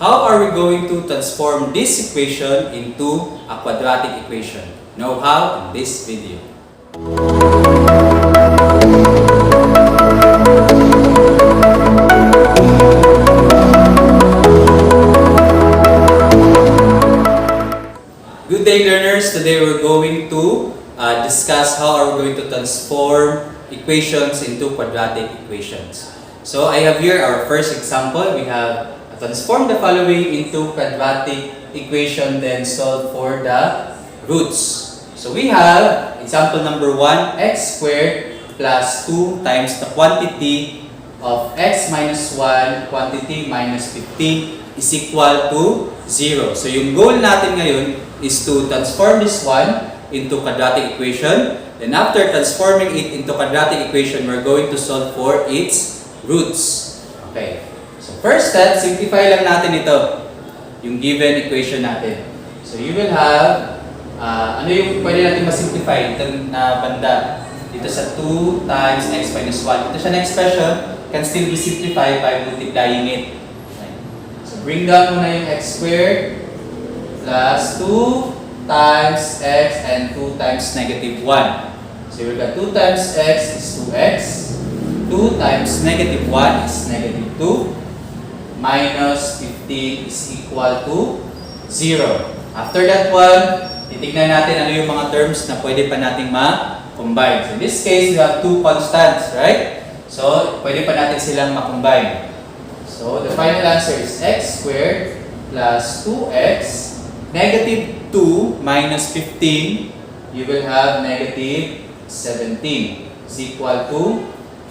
how are we going to transform this equation into a quadratic equation? Know how in this video. Good day, learners. Today we're going to discuss how are we going to transform equations into quadratic equations. So I have here our first example. We have transform the following into quadratic equation, then solve for the roots. So we have example number 1, x squared plus 2 times the quantity of x minus 1 quantity minus 15 is equal to 0. So yung goal natin ngayon is to transform this one into quadratic equation. Then after transforming it into quadratic equation, we're going to solve for its roots. Okay. So first step, simplify lang natin ito. Yung given equation natin. So you will have, ano yung pwede natin masimplify? Ito na banda. Dito sa 2 times x minus 1. Ito siya na expression, can still be simplified by multiplying it. Okay. So bring down muna yung x squared plus 2 times x and 2 times negative 1. So we've got 2 times x is 2x. 2 times negative 1 is negative 2. Minus 15 is equal to 0. After that one, titignan natin ano yung mga terms na pwede pa nating ma-combine. So in this case, we have two constants, right? So, pwede pa natin silang ma-combine. So, the final answer is x squared plus 2x. Negative 2 minus 15, you will have negative 17 is equal to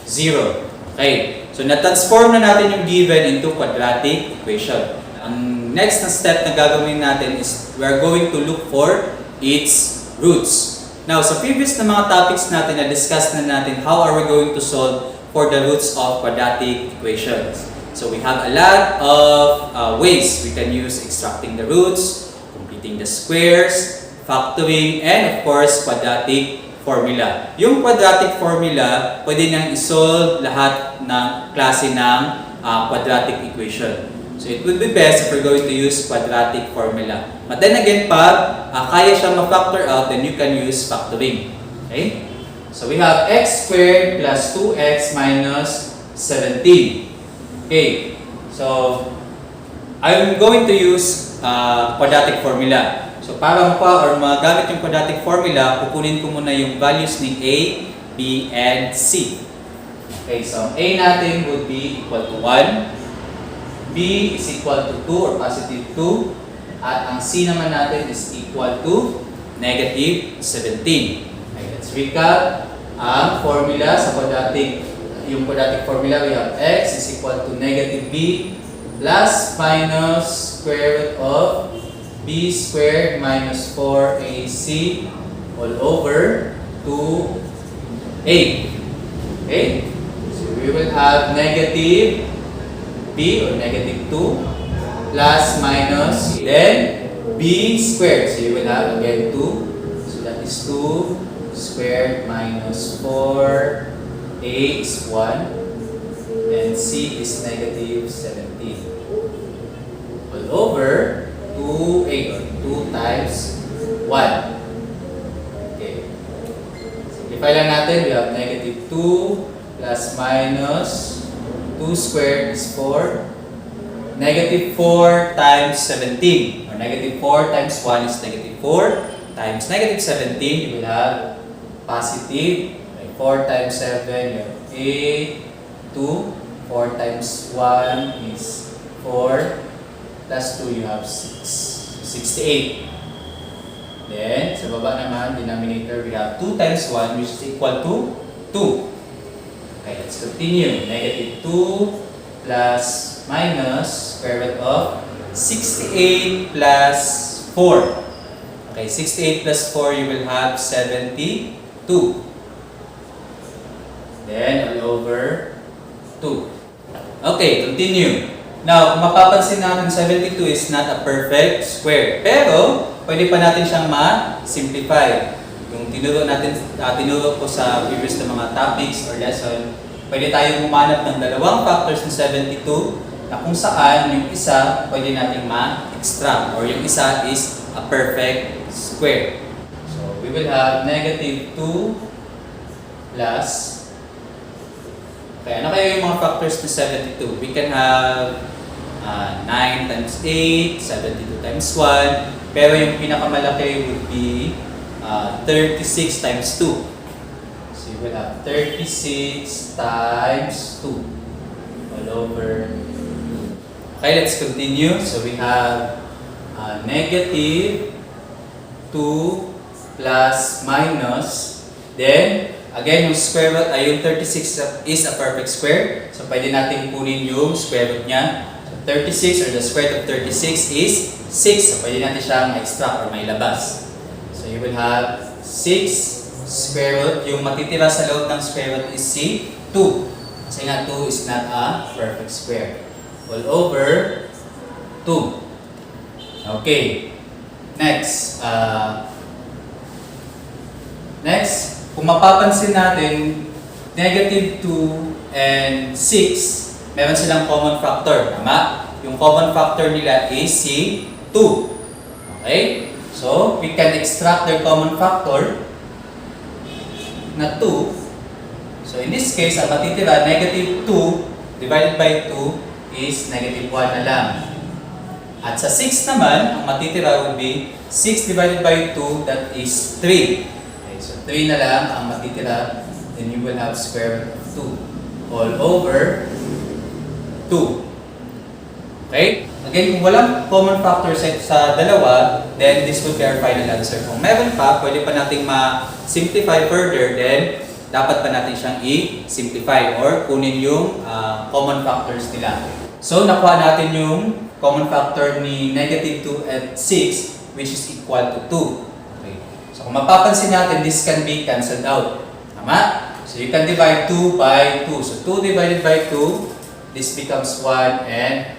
0. Okay. So, na-transform na natin yung given into quadratic equation. Ang next na step na gagawin natin is we are going to look for its roots. Now, sa previous na mga topics natin, na-discuss na natin how are we going to solve for the roots of quadratic equations. So, we have a lot of ways we can use extracting the roots, completing the squares, factoring, and of course, quadratic formula. Yung quadratic formula, pwede nang isolve lahat ng klase ng quadratic equation. So it would be best if we're going to use quadratic formula. But then again, pag kaya siya ma-factor out, then you can use factoring. Okay? So we have x squared plus 2x minus 17. Okay. So I'm going to use quadratic formula. So para magamit yung quadratic formula, kukunin ko muna yung values ni a, b, and c. Okay, so a natin would be equal to 1, b is equal to 2 or positive 2, at ang c naman natin is equal to negative 17. Okay, let's recap ang formula sa quadratic. Yung quadratic formula, we have x is equal to negative b plus minus square root of b squared minus 4ac all over 2a. Okay? So we will have negative b or negative 2 plus minus then b squared. So you will have again 2. So that is 2 squared minus 4a is 1 and c is negative 17 all over 2a or 2 times 1. Okay. Simplify lang natin. We have negative 2 plus minus 2 squared is 4. Negative 4 times 17. Or negative 4 times 1 is negative 4. Times negative 17, you will have positive. 4 times 7, you have 8, 2. 4 times 1 is 4. Plus 2, you have 6. 68. Then, sa baba naman, denominator, we have 2 times 1, which is equal to 2. Okay, let's continue. Negative 2 plus minus square root of 68 plus 4. Okay, 68 plus 4, you will have 72. Then, all over 2. Okay, continue. Now, kung mapapansin natin, 72 is not a perfect square. Pero, pwede pa natin siyang ma-simplify. Yung tinuro ko sa previous na mga topics or lesson, pwede tayong humanap ng dalawang factors ng 72 na kung saan yung isa pwede nating ma-extract or yung isa is a perfect square. So we will have negative 2 plus, okay, ano kaya yung mga factors ng 72? We can have 9 times 8, 72 times 1, pero yung pinakamalaki would be 36 times 2. So you will have 36 times 2 all over 2. Okay, let's continue. So we have negative 2 plus minus, then again yung square root ay yung 36 is a perfect square. So pwede natin kunin yung square root niya. 36 or the square root of 36 is 6. So, pwede natin siyang ma-extract or mailabas. So, you will have 6 square root. Yung matitira sa loob ng square root is 2. Kasi nga 2 is not a perfect square. All over 2. Okay. Next. Kung mapapansin natin, negative 2 and 6, meron silang common factor, tama? Yung common factor nila is si 2. Okay? So, we can extract their common factor na 2. So, in this case, ang matitira, negative 2 divided by 2 is negative 1 na lang. At sa 6 naman, ang matitira would be 6 divided by 2, that is 3. Okay, so 3 na lang ang matitira, then you will have square root of 2 all over 2. Okay? Again, kung walang common factor sa dalawa, then this would be our final answer. Kung meron pa, pwede pa nating ma-simplify further, then dapat pa natin siyang i-simplify or kunin yung common factors nila. So, nakuha natin yung common factor ni negative 2 at 6, which is equal to 2. Okay. So, kung mapapansin natin, this can be cancelled out. Tama? So, you can divide 2 by 2. So, 2 divided by 2, this becomes 1 and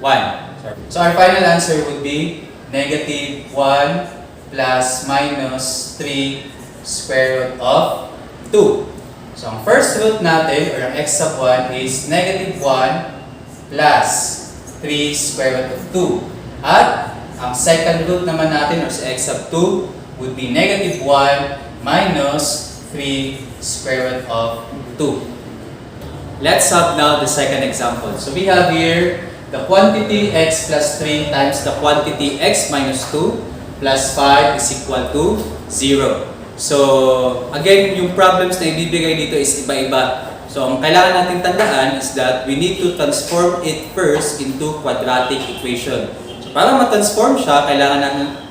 1. So our final answer would be negative 1 plus minus 3 square root of 2. So ang first root natin, or ang x sub 1, is negative 1 plus 3 square root of 2. At ang second root naman natin, or sa x sub 2, would be negative 1 minus 3 square root of 2. Let's solve now the second example. So we have here the quantity x plus 3 times the quantity x minus 2 plus 5 is equal to 0. So again, yung problems na ibibigay dito is iba-iba. So ang kailangan natin tandaan is that we need to transform it first into quadratic equation. So para ma-transform siya,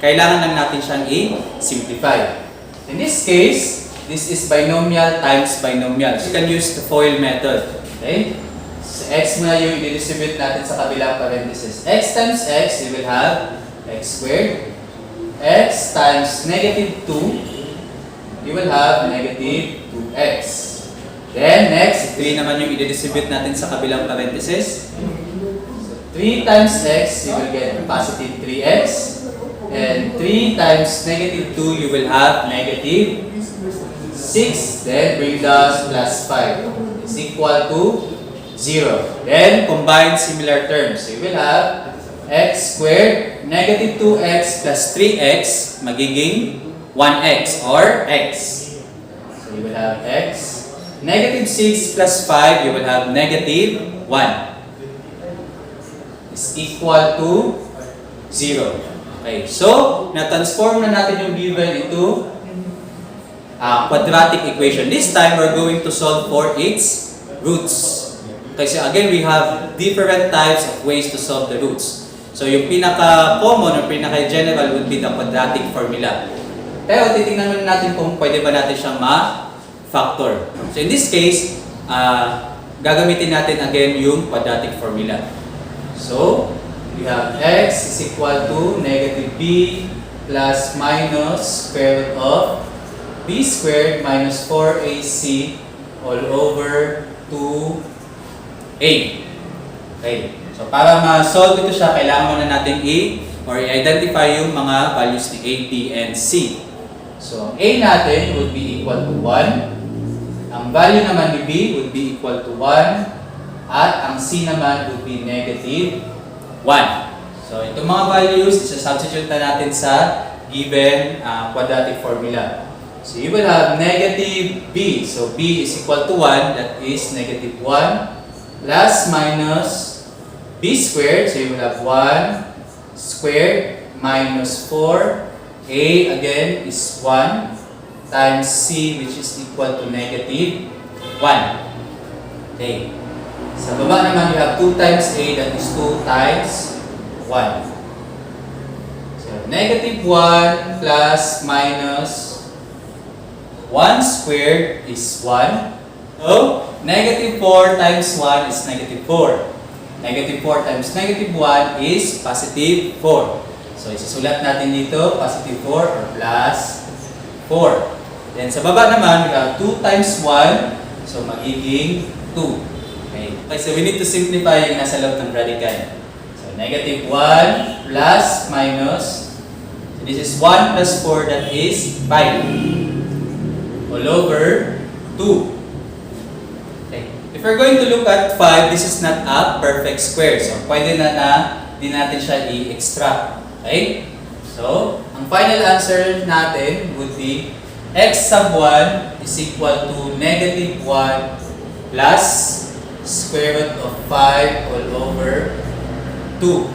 kailangan lang natin siyang i-simplify. In this case, this is binomial times binomial. So you can use the FOIL method. Okay? So x muna yung i-distribute natin sa kabilang parenthesis. X times x, you will have x squared. X times negative 2, you will have negative 2x. Then next, 3 naman yung i-distribute natin sa kabilang parenthesis. So 3 times x, you will get positive 3x. And 3 times negative 2, you will have negative 6, then bring us plus 5 is equal to 0. Then combine similar terms. So you will have x squared, negative 2x plus 3x magiging 1x or x. So you will have x. Negative 6 plus 5, you will have negative 1 is equal to 0. Okay, so na-transform na natin yung given into quadratic equation. This time, we're going to solve for its roots. Okay, so again, we have different types of ways to solve the roots. So yung pinaka-common or pinaka-general would be the quadratic formula. Pero titingnan muna natin kung pwede ba natin siyang ma-factor. So in this case, gagamitin natin again yung quadratic formula. So, we have x is equal to negative b plus minus square root of b squared minus 4ac all over 2a. Okay. So, para ma-solve ito siya, kailangan muna natin i-identify yung mga values ni a, b, and c. So, a natin would be equal to 1. Ang value naman ni b would be equal to 1. At ang c naman would be negative 1. So, itong mga values, isa-substitute na natin sa given quadratic formula. So, you will have negative b. So, b is equal to 1. That is negative 1 plus minus b squared. So, you will have 1 squared minus 4. A again is 1 times c, which is equal to negative 1. Okay. Sa baba naman, you have 2 times a. That is 2 times 1. So, negative 1 plus minus 1 squared is 1. So, negative 4 times 1 is negative 4. Negative 4 times negative 1 is positive 4. So, isusulat natin dito, positive 4 or plus 4. Then, sa baba naman, we have 2 times 1. So, magiging 2. Okay. So, we need to simplify yung nasa loob ng radical. Negative 1 plus minus, so this is 1 plus 4, that is 5 all over 2. Okay. If we're going to look at 5, this is not a perfect square. So, pwede di natin siya i-extract. Okay? So, ang final answer natin would be x sub 1 is equal to negative 1 plus square root of 5 all over 2.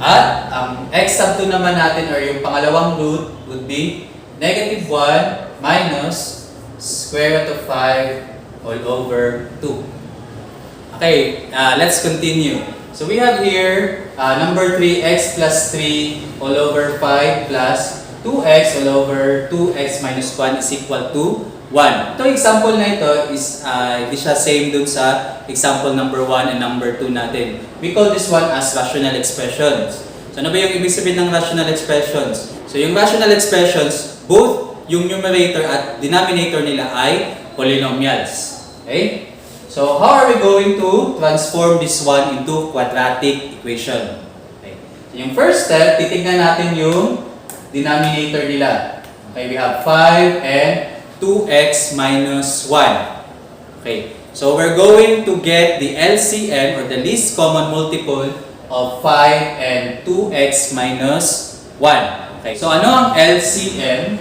At ang x sub 2 naman natin, or yung pangalawang root, would be negative 1 minus square root of 5 all over 2. Okay, let's continue. So we have here number 3, x plus 3 all over 5 plus 2x all over 2x minus 1 is equal to 1. Itong example na ito is hindi siya same dun sa example number 1 and number 2 natin. We call this one as rational expressions. So ano ba yung ibig sabihin ng rational expressions? So yung rational expressions, both yung numerator at denominator nila ay polynomials. Okay? So how are we going to transform this one into quadratic equation? Okay. So yung first step, titignan natin yung denominator nila. Okay, we have 5 and 2x minus 1. Okay, so we're going to get the LCM or the least common multiple of 5 and 2x minus 1. Okay, so ano ang LCM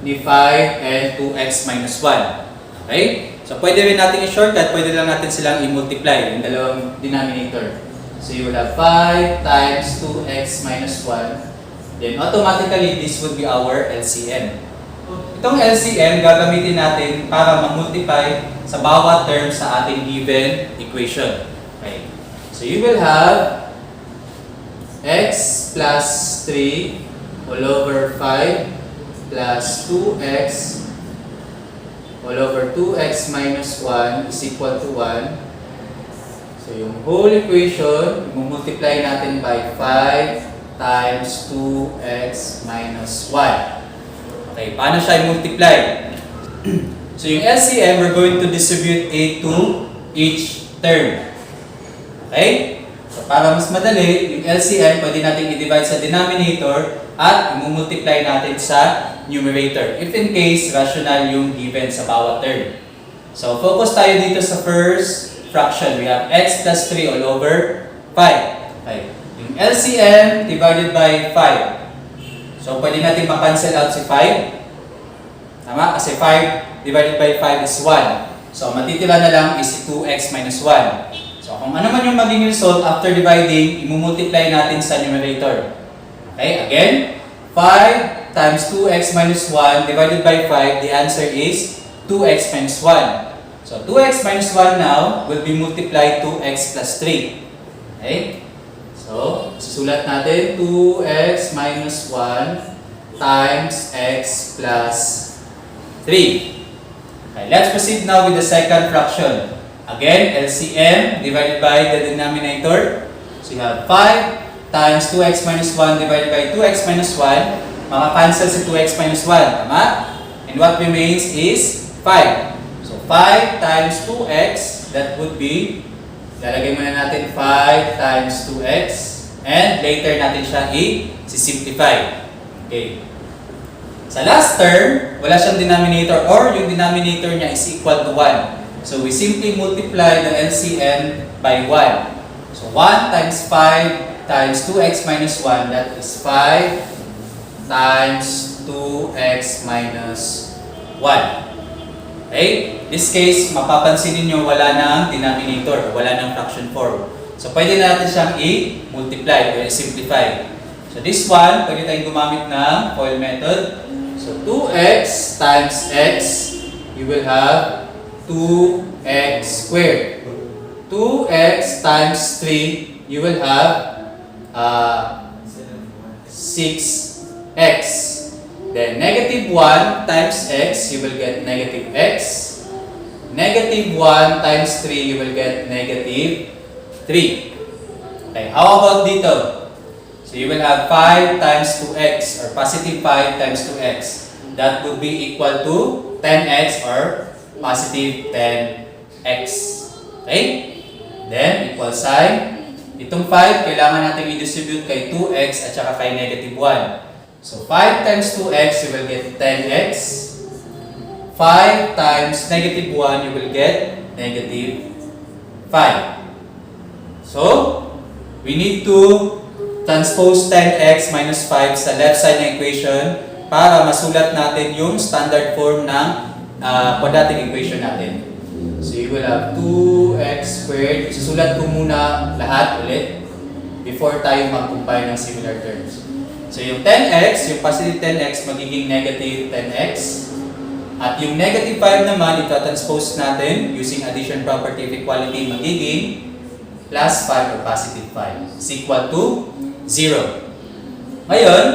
ni 5 and 2x minus 1? Okay, so pwede rin natin i-shortcut, pwede lang natin silang i-multiply yung dalawang denominator. So you will have 5 times 2x minus 1. Then automatically this would be our LCM. Itong LCM gagamitin natin para mag-multiply sa bawat term sa ating given equation. Okay. So you will have x plus 3 all over 5 plus 2x all over 2x minus 1 is equal to 1. So yung whole equation, multiply natin by 5 times 2x minus 1. Okay, paano siya i-multiply? So yung LCM, we're going to distribute a to each term. Okay? So para mas madali, yung LCM pwede natin i-divide sa denominator at i-multiply natin sa numerator. If in case, rational yung given sa bawat term. So focus tayo dito sa first fraction. We have x plus 3 all over 5. Okay. Yung LCM divided by 5. So, pwede natin ma-cancel out si 5. Tama? Kasi 5 divided by 5 is 1. So, matitira na lang is si 2x minus 1. So, kung ano man yung maging result after dividing, imumultiply natin sa numerator. Okay? Again, 5 times 2x minus 1 divided by 5, the answer is 2x minus 1. So, 2x minus 1 now will be multiplied to x plus 3. Okay? So, susulat natin 2x minus 1 times x plus 3. Okay, let's proceed now with the second fraction. Again, LCM divided by the denominator. So, you have 5 times 2x minus 1 divided by 2x minus 1. Maka-cancel si 2x minus 1. Tama? And what remains is 5. So, 5 times 2x, that would be, lalagay muna natin 5 times 2x and later natin siya i-simplify. Okay. Sa last term, wala siyang denominator or yung denominator niya is equal to 1. So we simply multiply the LCM by 1. So 1 times 5 times 2x minus 1, that is 5 times 2x minus 1. Okay? This case, mapapansin ninyo wala ng denominator, wala ng fraction form. So pwede na natin siyang i-multiply o i-simplify. So this one, pwede tayong gumamit ng FOIL method. So 2x times x, you will have 2x squared. 2x times 3, you will have 6x. Then negative 1 times x, you will get negative x. Negative 1 times 3, you will get negative 3. Okay, how about dito? So you will have 5 times 2x or positive 5 times 2x. That would be equal to 10x or positive 10x. Okay? Then, equal sign. Itong 5, kailangan natin i-distribute kay 2x at saka kay negative 1. So 5 times 2x, you will get 10x. 5 times negative 1, you will get negative 5. So, we need to transpose 10x minus 5 sa left side ng equation para masulat natin yung standard form ng quadratic equation natin. So, you will have 2x squared. Susulat ko muna lahat ulit before tayo mag-compile ng similar terms. So, yung 10x, yung positive 10x, magiging negative 10x. At yung negative 5 naman, ita-transpose natin using addition property of equality, magiging plus 5 or positive 5 is equal to 0. Ngayon,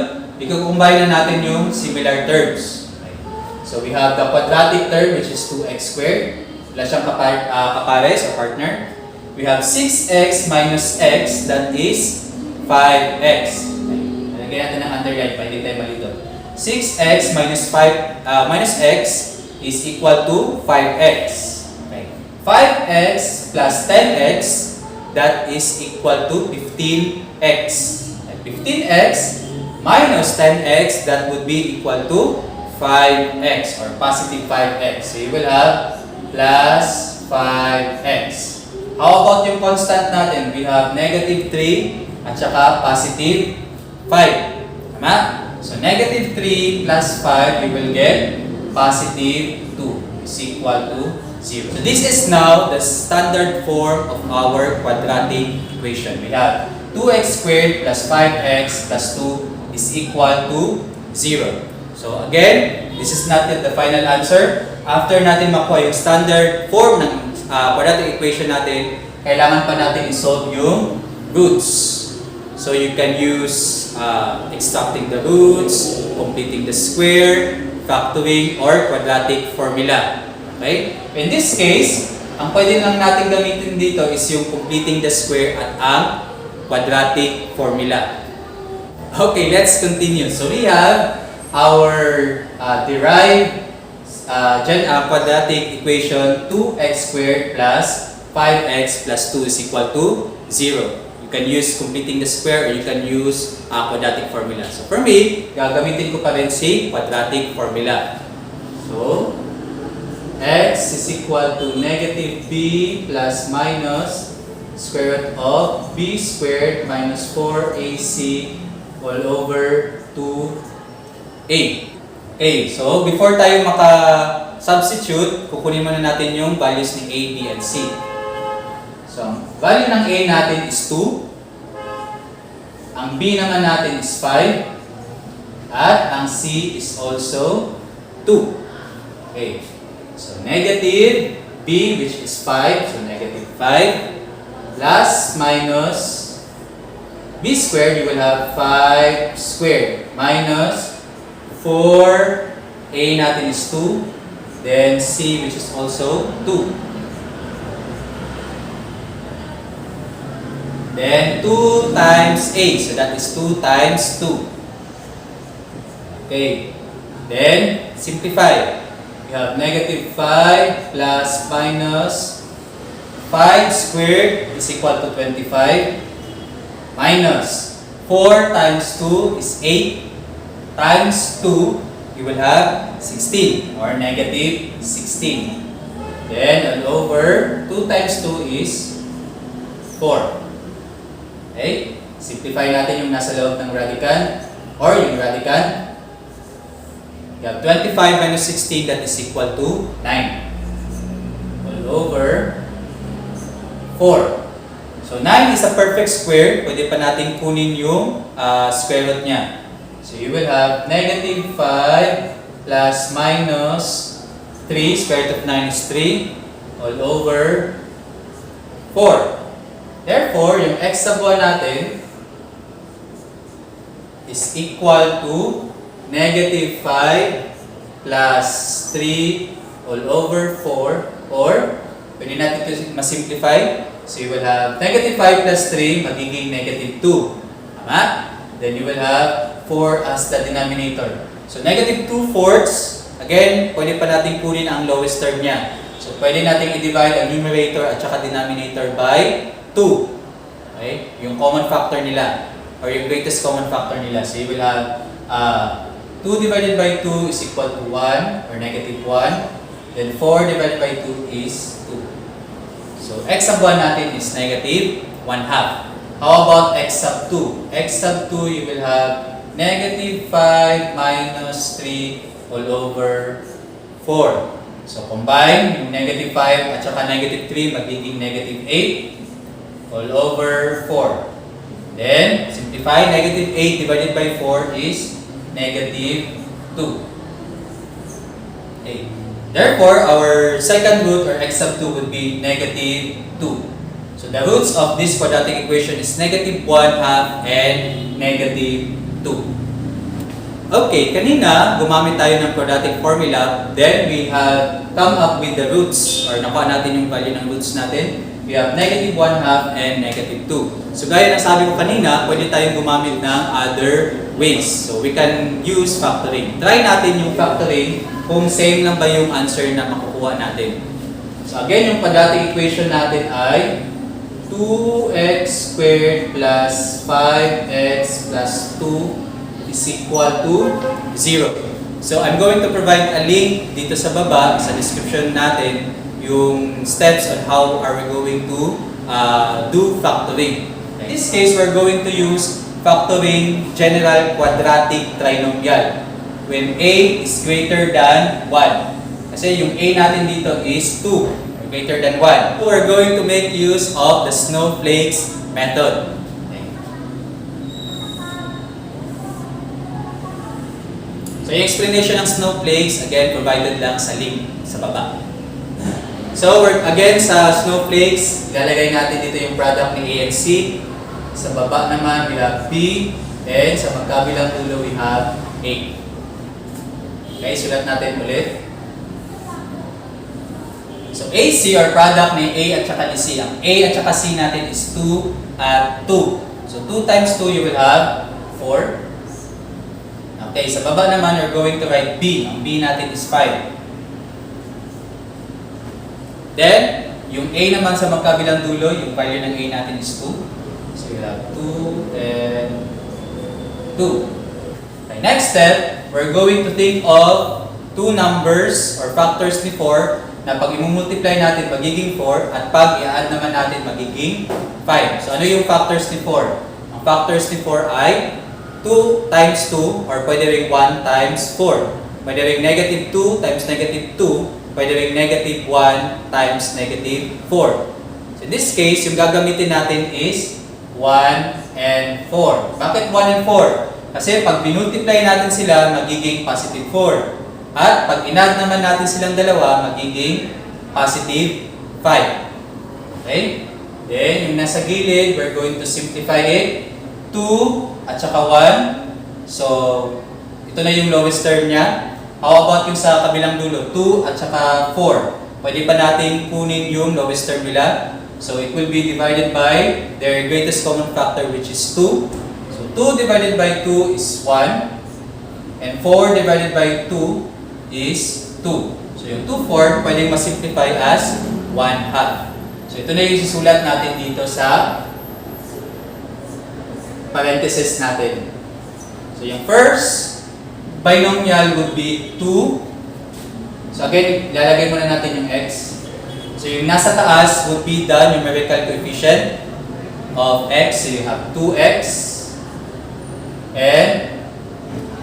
i-combine na natin yung similar terms. Okay. So, we have the quadratic term which is 2x squared. Wala siyang kapares or partner. We have 6x minus x, that is 5x. Lagyan natin ng underline para hindi tayo malito. 6x minus 5 minus x is equal to 5x. Okay. 5x plus 10x, that is equal to 15x. 15x minus 10x, that would be equal to 5x or positive 5x. So you will have plus 5x. How about yung constant natin? We have negative 3 at saka positive 5. Tama? So negative 3 plus 5, you will get positive 2 is equal to 0. So this is now the standard form of our quadratic equation. We have 2x squared plus 5x plus 2 is equal to 0. So again, this is not yet the final answer. After natin makuha yung standard form ng quadratic equation natin, kailangan pa natin isolve yung roots. So you can use extracting the roots, completing the square, factoring, or quadratic formula. Okay? In this case, ang pwede lang natin gamitin dito is yung completing the square at ang quadratic formula. Okay, let's continue. So we have our derived quadratic equation 2x squared plus 5x plus 2 is equal to 0. You can use completing the square or you can use quadratic formula. So for me, gagamitin ko pa rin si quadratic formula. So, x is equal to negative b plus minus square root of b squared minus 4ac all over 2a. Okay, so before tayo maka-substitute, kukunin muna natin yung values ng a, b, and c. So, ang value ng a natin is 2. Ang b naman natin is 5. At ang c is also 2. Okay. So, negative b, which is 5. So, negative 5. Plus minus b squared, you will have 5 squared. Minus 4, a natin is 2. Then c, which is also 2. Then 2 times a, so that is 2 times 2. Okay. Then simplify. You have negative 5 plus minus 5 squared is equal to 25. Minus 4 times 2 is 8. Times 2, you will have 16 or negative 16. Then, all over 2 times 2 is 4. Okay? Simplify natin yung nasa loob ng radicand or yung radicand. We have 25 minus 16, that is equal to 9. All over 4. So 9 is a perfect square. Pwede pa natin kunin yung square root niya. So you will have negative 5 plus minus 3, square root of 9 is 3, all over 4. Therefore, yung x sa buwan natin is equal to negative 5 plus 3 all over 4, or pwede natin ito masimplify. So you will have negative 5 plus 3 magiging negative 2. Tama? Then you will have 4 as the denominator. So negative 2/4, again, pwede pa natin kunin ang lowest term niya. So pwede natin i-divide ang numerator at saka denominator by 2. Okay? Yung common factor nila, or yung greatest common factor nila. So you will have 2 divided by 2 is equal to 1, or negative 1. Then 4 divided by 2 is 2. So x sub 1 natin is negative 1/2. How about x sub 2? X sub 2, you will have negative 5 minus 3 all over 4. So combine yung negative 5 at saka negative 3 magiging negative 8 all over 4. Then, simplify, negative 8 divided by 4 is negative 2. Okay. Therefore, our second root, or x sub 2, would be negative 2. So the roots of this quadratic equation is negative 1/2 and negative 2. Okay, kanina gumamit tayo ng quadratic formula, then we have come up with the roots, or nakuha natin yung value ng roots natin. We have negative 1/2 and negative 2. So gaya ng sabi ko kanina, pwede tayong gumamit ng other ways. So we can use factoring. Try natin yung factoring kung same lang ba yung answer na makukuha natin. So again, yung quadratic equation natin ay 2x squared plus 5x plus 2 is equal to 0. So I'm going to provide a link dito sa baba, sa description natin, yung steps on how are we going to do factoring. In this case, we're going to use factoring general quadratic trinomial when a is greater than 1. Kasi yung a natin dito is 2, or greater than 1. So we're going to make use of the snowflakes method. So yung explanation ng snowflakes, again, provided lang sa link sa baba. So, again, sa snowflakes, ilalagay natin dito yung product ni A and C. Sa baba naman, we have B. And sa magkabilang dulo, we have A. Okay, sulat natin ulit. So, AC, or product ni A at saka ni C. Ang A at saka C natin is 2 at 2. So, 2 times 2, you will have 4. Okay, sa baba naman, you're going to write B. Ang B natin is 5. Then, yung A naman sa magkabilang dulo, yung value ng A natin is 2. So, you have 2 and 2. Okay, next step, we're going to think of two numbers or factors ni 4 na pag i-multiply natin magiging 4 at pag i-add naman natin magiging 5. So, ano yung factors ni 4? Ang factors ni 4 ay 2 times 2, or pwede rin 1 times 4. Pwede rin negative 2 times negative 2. Pwede rin negative 1 times negative 4. So in this case, yung gagamitin natin is 1 and 4. Bakit 1 and 4? Kasi pag binultiply natin sila, magiging positive 4. At pag inad naman natin silang dalawa, magiging positive 5. Okay? Then, yung nasa gilid, we're going to simplify it. 2 at saka 1. So, ito na yung lowest term niya. How about yung sa kabilang dulo? 2 at saka 4. Pwede pa natin kunin yung lowest term nila. So, it will be divided by their greatest common factor, which is 2. So, 2 divided by 2 is 1. And 4 divided by 2 is 2. So, yung 2, 4, pwedeng masimplify as 1/2. So, ito na yung isusulat natin dito sa parenthesis natin. So, yung first binomial would be 2. So, again, ilalagay muna natin yung x. So yung nasa taas would be the numerical coefficient of x. So you have 2x. And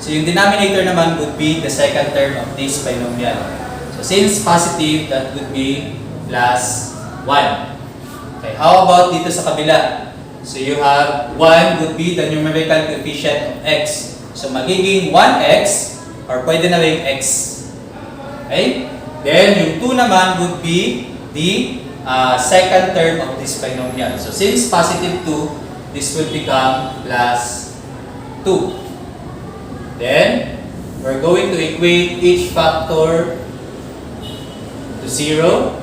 so yung denominator naman would be the second term of this binomial. So since positive, that would be plus 1. Okay, how about dito sa kabila? So you have 1 would be the numerical coefficient of x. So magiging 1x or pwede na rin x. Okay? Then yung 2 naman would be the second term of this binomial. So since positive 2, this will become plus 2. Then we're going to equate each factor to 0.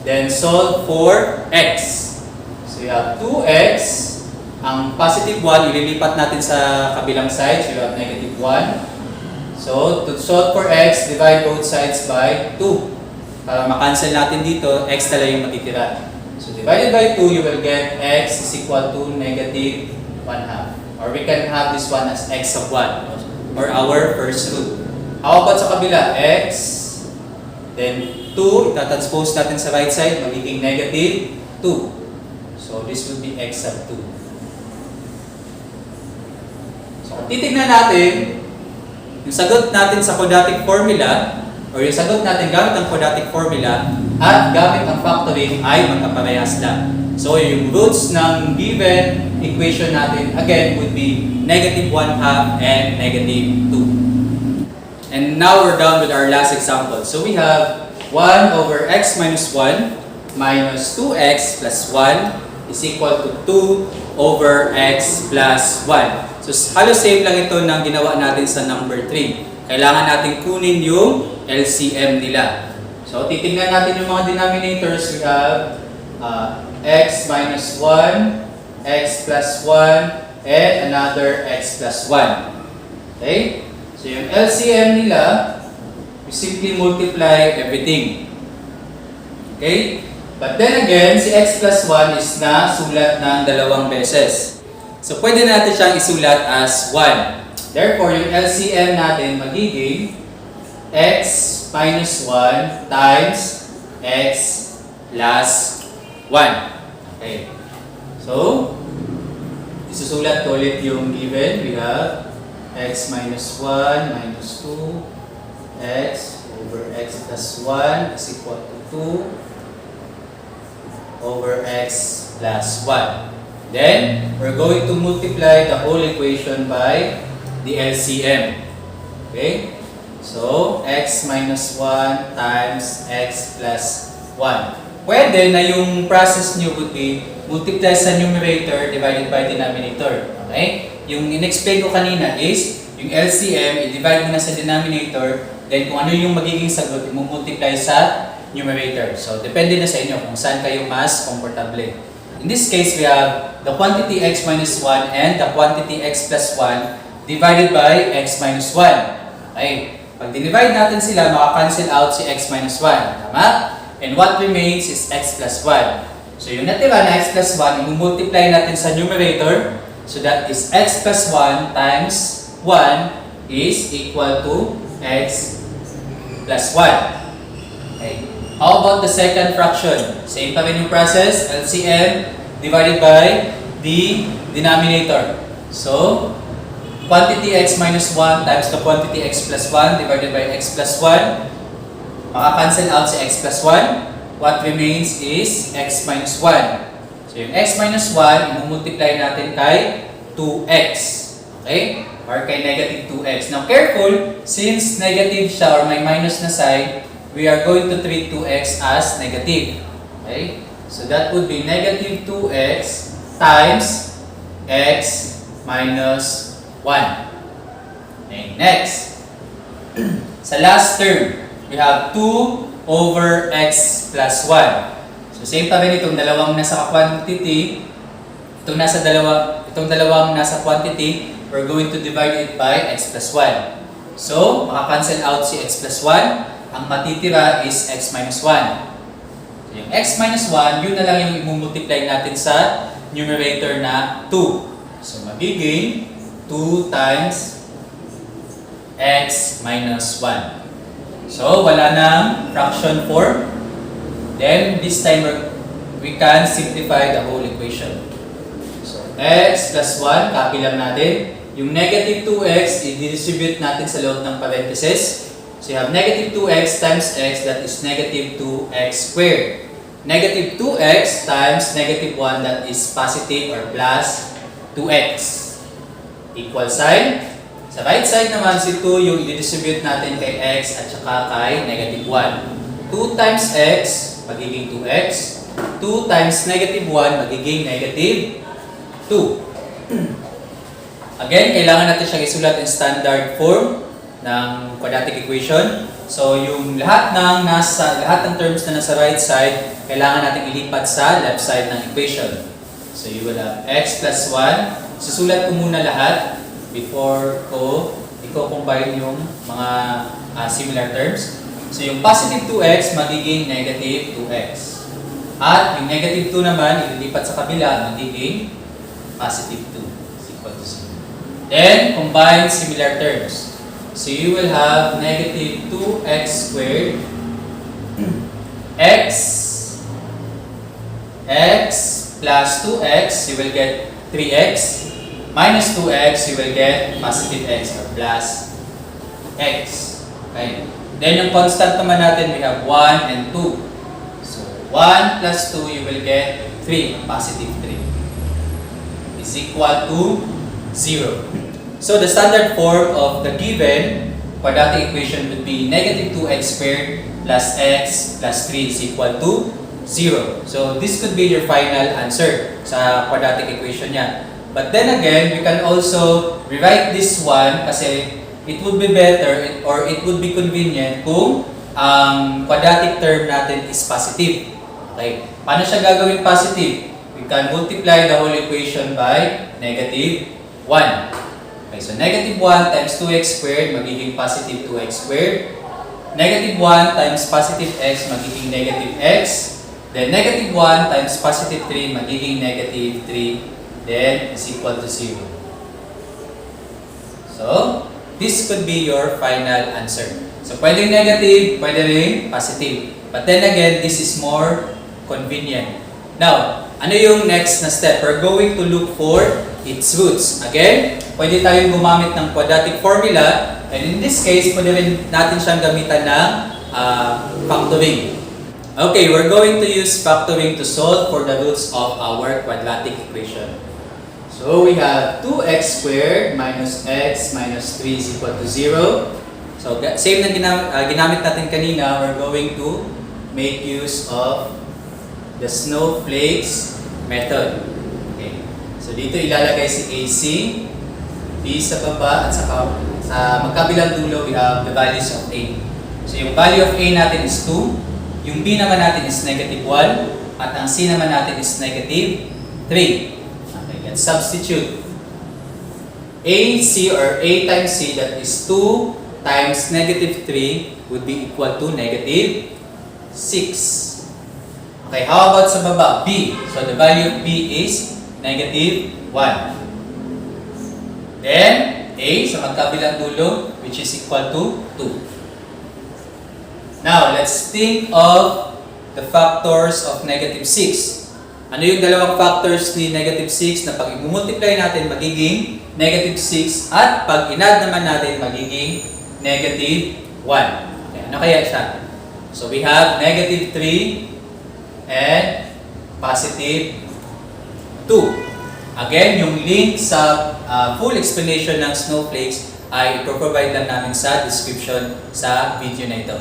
Then solve for x. So you have 2x. Ang positive 1, ililipat natin sa kabilang side. So you have negative 1. So to solve for x, divide both sides by 2. Para makancel natin dito, x na lang yung matitira. So divided by 2, you will get x is equal to negative 1/2. Or we can have this one as x of 1. Or our first root. How about sa kabila? X. Then 2, itatranspose natin sa right side, magiging negative 2. So this will be x of 2. So kung titignan natin, yung sagot natin sa quadratic formula, or yung sagot natin gamit ang quadratic formula, at gamit ang factoring ay magkaparehas lang. So yung roots ng given equation natin, again, would be negative 1/2 and negative 2. And now we're done with our last example. So we have 1 over x minus 1 minus 2x plus 1 is equal to 2 over x plus 1. So halos same lang ito ng ginawa natin sa number 3. Kailangan natin kunin yung LCM nila. So titingnan natin yung mga denominators. We have x minus 1, x plus 1, and another x plus 1. Okay? So yung LCM nila, we simply multiply everything. Okay? But then again, si x plus 1 is na sulat ng dalawang beses. So pwede natin siyang isulat as 1. Therefore, yung LCM natin magiging x minus 1 times x plus 1. Okay. So, isusulat ko ulit yung given. We have x minus 1 minus 2x over x plus 1 is equal to 2 over x plus 1. Then, we're going to multiply the whole equation by the LCM. Okay? So, x minus 1 times x plus 1. Pwede na yung process nyo would be multiply sa numerator divided by denominator. Okay? Yung in-explain ko kanina is, yung LCM, i-divide mo na sa denominator, then kung ano yung magiging sagot, i-multiply sa numerator. So, depende na sa inyo kung saan kayo mas komportable. In this case, we have the quantity x minus 1 and the quantity x plus 1 divided by x minus 1. Okay. Pag divide natin sila, maka-cancel out si x minus 1. Tama? And what remains is x plus 1. So yung natira na x plus 1, i-multiply natin sa numerator. So that is x plus 1 times 1 is equal to x plus 1. Okay. How about the second fraction? Same pa rin yung process, LCM divided by the denominator. So, quantity x minus 1 times the quantity x plus 1 divided by x plus 1. Maka-cancel out si x plus 1. What remains is x minus 1. So, yung x minus 1, i-multiply natin kay 2x. Okay? Or kay negative 2x. Now, careful, since negative siya or may minus na side, we are going to treat 2x as negative. Okay? So that would be negative 2x times x minus 1. Okay, next. Sa last term, we have 2 over x plus 1. So same pa rin itong dalawang nasa quantity. Itong dalawang nasa quantity, we're going to divide it by x plus 1. So, maka-cancel out si x plus 1. Ang matitira is x minus 1. So, yung x minus 1, yun na lang yung i-multiply natin sa numerator na 2. So, magiging 2 times x minus 1. So, wala nang fraction form. Then, this time we can simplify the whole equation. So, x plus 1, copy lang natin. Yung negative 2x, i-distribute natin sa loob ng parenthesis. So, you have negative 2x times x, that is negative 2x squared. Negative 2x times negative 1, that is positive or plus 2x. Equal sign. Sa right side naman, si 2 yung i-distribute natin kay x at saka kay negative 1. 2 times x, magiging 2x. 2 times negative 1, magiging negative 2. Again, kailangan natin siyang isulat in standard form ng quadratic equation. So, yung lahat ng terms na nasa right side, kailangan natin ilipat sa left side ng equation. So, you will have x plus 1. Susulat ko muna lahat before ko i-combine yung mga similar terms. So, yung positive 2x magiging negative 2x. At yung negative 2 naman, ililipat sa kabila, magiging positive 2 is equal to 0. Then, combine similar terms. So, you will have negative 2x squared x plus 2x, you will get 3x minus 2x, you will get positive x or plus x. Okay. Then, yung constant naman natin, we have 1 and 2. So, 1 plus 2, you will get 3, positive 3 is equal to 0. So, the standard form of the given quadratic equation would be negative 2x squared plus x plus 3 is equal to 0. So, this could be your final answer sa quadratic equation niya. But then again, we can also rewrite this one kasi it would be better or it would be convenient kung ang quadratic term natin is positive. Okay. Paano siya gagawin positive? We can multiply the whole equation by negative 1. Okay, so negative 1 times 2x squared magiging positive 2x squared. Negative 1 times positive x magiging negative x. Then negative 1 times positive 3 magiging negative 3. Then is equal to 0. So, this could be your final answer. So, pwedeng negative, pwede rin positive. But then again, this is more convenient. Now, ano yung next na step? We're going to look for its roots. Again, pwede tayong gumamit ng quadratic formula. And in this case, pwede rin natin siyang gamitan ng factoring. Okay, we're going to use factoring to solve for the roots of our quadratic equation. So, we have 2x squared minus x minus 3 is equal to 0. So, same na ginamit natin kanina, we're going to make use of the snowflakes method. Okay. So, dito ilalagay si AC, B sa baba, at sa magkabilang dulo, we have the values of A. So, yung value of A natin is 2, yung B naman natin is negative 1, at ang C naman natin is negative 3. Okay, let's substitute. AC or A times C, that is 2 times negative 3 would be equal to negative 6. Okay, how about sa baba? B. So, the value of B is negative 1. Then, A sa magkabilang dulo, which is equal to 2. Now, let's think of the factors of negative 6. Ano yung dalawang factors ni negative 6 na pag i-multiply natin magiging negative 6 at pag inad naman natin magiging negative 1. Okay, ano kaya siya? So, we have negative 3 and positive 2. Again, yung link sa full explanation ng snowflakes ay ipro-provide lang namin sa description sa video na ito.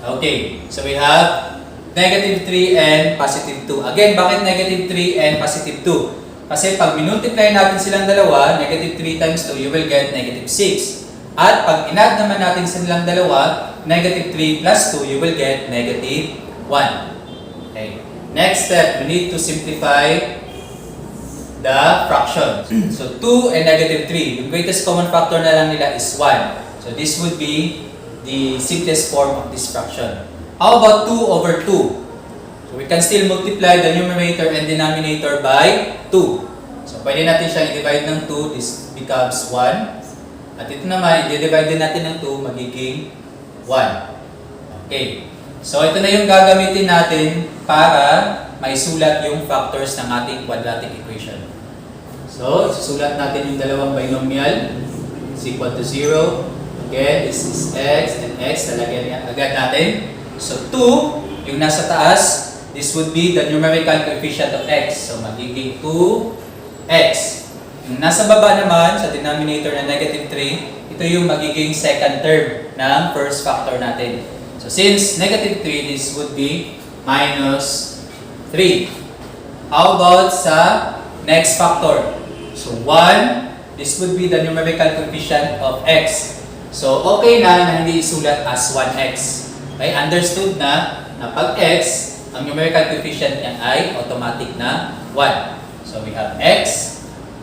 Okay, so we have negative 3 and positive 2. Again, bakit negative 3 and positive 2? Kasi pag minultiply natin silang dalawa, negative 3 times 2, you will get negative 6. At pag inad naman natin silang dalawa, negative 3 plus 2, you will get negative 1. Okay. Next step, we need to simplify the fraction. So, 2 and negative 3. Yung greatest common factor na lang nila is 1. So, this would be the simplest form of this fraction. How about 2 over 2? So, we can still multiply the numerator and denominator by 2. So, pwede natin siyang i-divide ng 2. This becomes 1. At ito naman, i-divide din natin ng 2, magiging 1. Okay. So ito na yung gagamitin natin para maisulat yung factors ng ating quadratic equation. So, susulat natin yung dalawang binomial is equal to 0. Again, this is x and x. Talagyan agad natin. So, 2, yung nasa taas, this would be the numerical coefficient of x. So, magiging 2x. Yung nasa baba naman, sa denominator na negative 3, ito yung magiging second term ng first factor natin. So, since negative 3, this would be minus 3. How about sa next factor? So, 1, this would be the numerical coefficient of x. So, okay na hindi isulat as 1x. Okay, understood na pag x, ang numerical coefficient niya ay automatic na 1. So, we have x.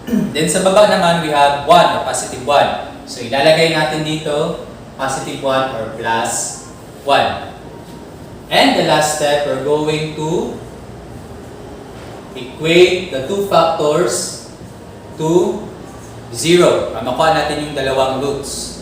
Then, sa baba naman, we have 1 or positive 1. So, ilalagay natin dito, positive 1 or plus 1. And the last step, we're going to equate the two factors to 0. Makuha natin yung dalawang roots.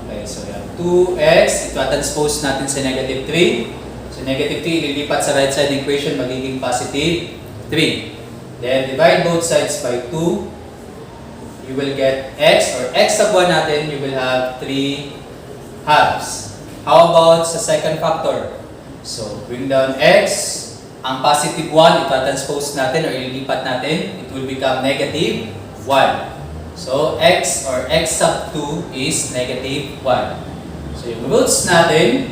Okay, so we have 2x. Ito-transpose natin sa negative 3. So negative 3, ililipat sa right side equation, magiging positive 3. Then divide both sides by 2. You will get x, or x sub 1 natin, you will have 3 halves. How about sa second factor? So bring down x. Ang positive 1, ito-transpose natin or ililipat natin, it will become negative 1. So, x or x sub 2 is negative 1. So, yung roots natin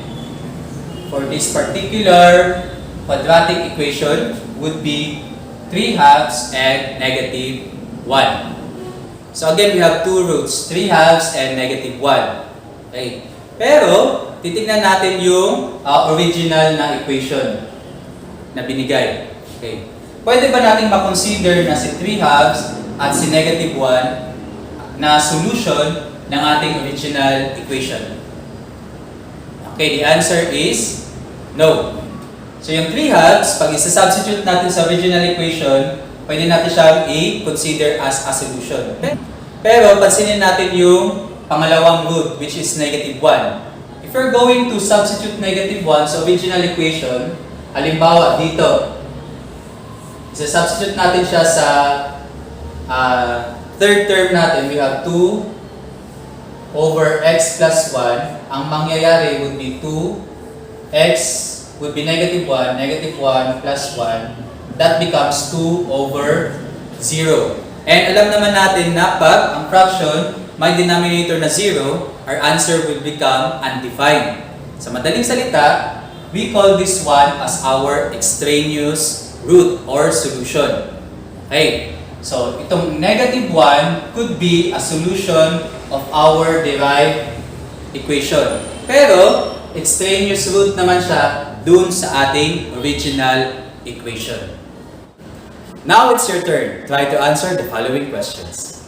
for this particular quadratic equation would be 3 halves and negative 1. So, again, we have two roots, 3 halves and negative 1. Okay. Pero, titignan natin yung original na equation na binigay. Okay. Pwede ba natin makonsider na si 3 halves at si negative 1 na solution ng ating original equation? Okay, the answer is no. So yung 3 halves, pag isa-substitute natin sa original equation, pwede natin siyang i-consider as a solution. Okay? Pero pansinin natin yung pangalawang root, which is negative 1. If we're going to substitute negative 1 sa original equation, halimbawa dito, isa-substitute natin siya sa third term natin, we have 2 over x plus 1. Ang mangyayari would be 2x would be negative 1, negative 1 plus 1. That becomes 2 over 0. And alam naman natin na pag ang fraction may denominator na 0, our answer will become undefined. Sa madaling salita, we call this one as our extraneous root or solution. Okay. So, itong negative 1 could be a solution of our derived equation. Pero, extraneous root naman siya dun sa ating original equation. Now, it's your turn. Try to answer the following questions.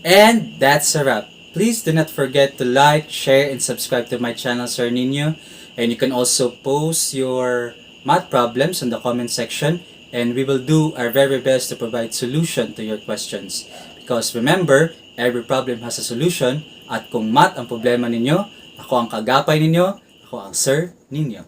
And that's a wrap. Please do not forget to like, share, and subscribe to my channel, Sir Ninyo. And you can also post your math problems in the comment section, and we will do our very best to provide solution to your questions. Because remember, every problem has a solution, at kung math ang problema ninyo, ako ang kaagapay ninyo, ako ang Sir Ninyo.